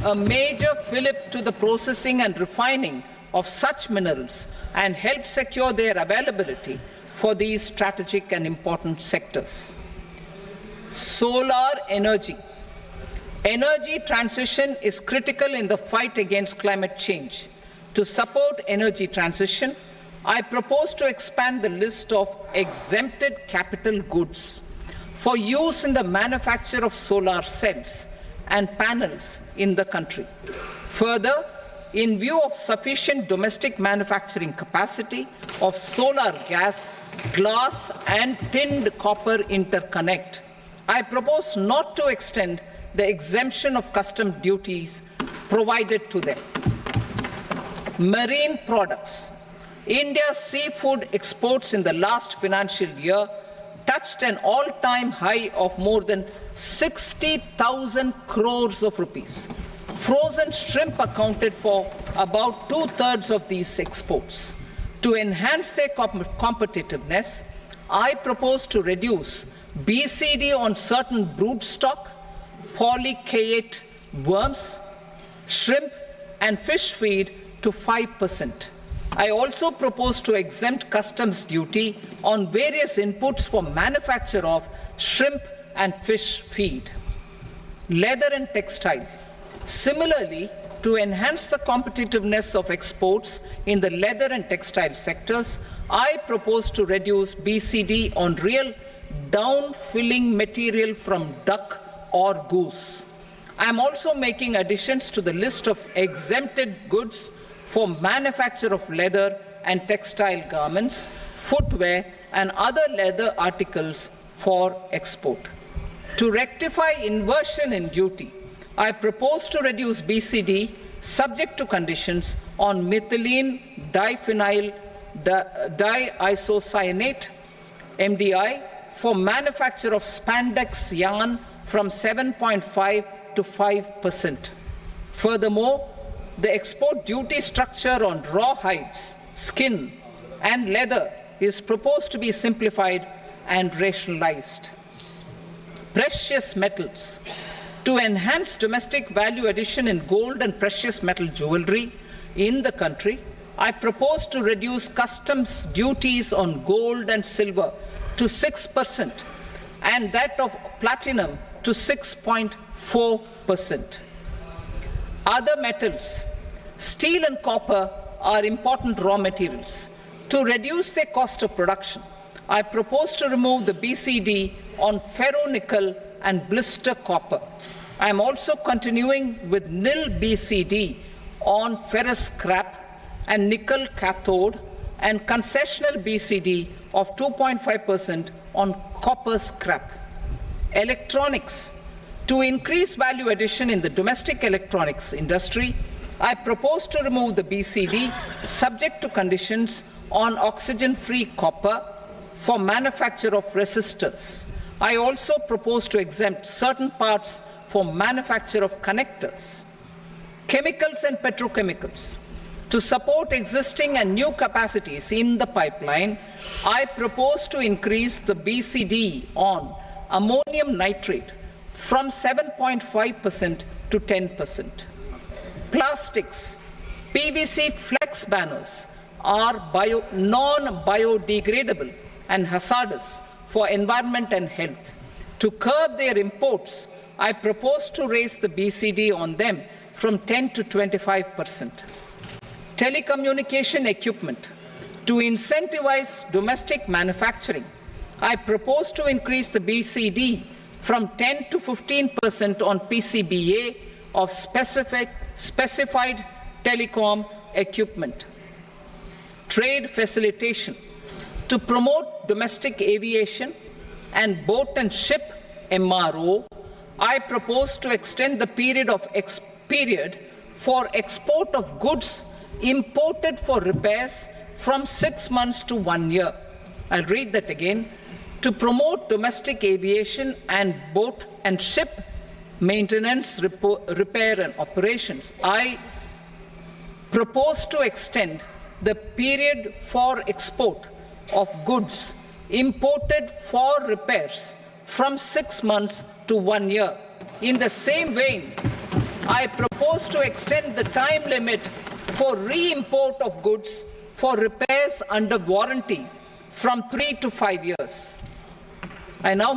a major fillip to the processing and refining of such minerals and help secure their availability for these strategic and important sectors. Solar energy. Energy transition is critical in the fight against climate change. To support energy transition, I propose to expand the list of exempted capital goods for use in the manufacture of solar cells and panels in the country. Further, in view of sufficient domestic manufacturing capacity of solar gas, glass and tinned copper interconnect, I propose not to extend the exemption of custom duties provided to them. Marine products. India's seafood exports in the last financial year touched an all-time high of more than 60,000 crores of rupees. Frozen shrimp accounted for about 2/3 of these exports. To enhance their competitiveness, I propose to reduce BCD on certain broodstock, polychaete worms, shrimp and fish feed to 5%. I also propose to exempt customs duty on various inputs for manufacture of shrimp and fish feed. Leather and textile. Similarly, to enhance the competitiveness of exports in the leather and textile sectors, I propose to reduce BCD on real down-filling material from duck or goose. I am also making additions to the list of exempted goods for manufacture of leather and textile garments, footwear and other leather articles for export. To rectify inversion in duty, I propose to reduce BCD subject to conditions on methylene diphenyl diisocyanate MDI for manufacture of spandex yarn from 7.5 to 5%. Furthermore, the export duty structure on raw hides, skin and leather is proposed to be simplified and rationalized. Precious metals. To enhance domestic value addition in gold and precious metal jewelry in the country, I propose to reduce customs duties on gold and silver to 6% and that of platinum to 6.4%. Other metals. Steel and copper are important raw materials. To reduce their cost of production, I propose to remove the BCD on ferronickel and blister copper. I am also continuing with nil BCD on ferrous scrap and nickel cathode and concessional BCD of 2.5% on copper scrap. Electronics. To increase value addition in the domestic electronics industry, I propose to remove the BCD subject to conditions on oxygen-free copper for manufacture of resistors. I also propose to exempt certain parts for manufacture of connectors. Chemicals and petrochemicals. To support existing and new capacities in the pipeline, I propose to increase the BCD on ammonium nitrate from 7.5% to 10%. Plastics. PVC flex banners are non-biodegradable and hazardous for environment and health. To curb their imports, I propose to raise the BCD on them from 10 to 25%. Telecommunication equipment. To incentivize domestic manufacturing, I propose to increase the BCD from 10 to 15% on PCBA of specified telecom equipment. Trade facilitation. To promote domestic aviation and boat and ship MRO, I propose to extend the period for export of goods imported for repairs from 6 months to 1 year. I'll read that again. To promote domestic aviation and boat and ship maintenance, repair and operations, I propose to extend the period for export of goods imported for repairs from 6 months to 1 year. In the same vein, I propose to extend the time limit for re-import of goods for repairs under warranty from 3 to 5 years. I now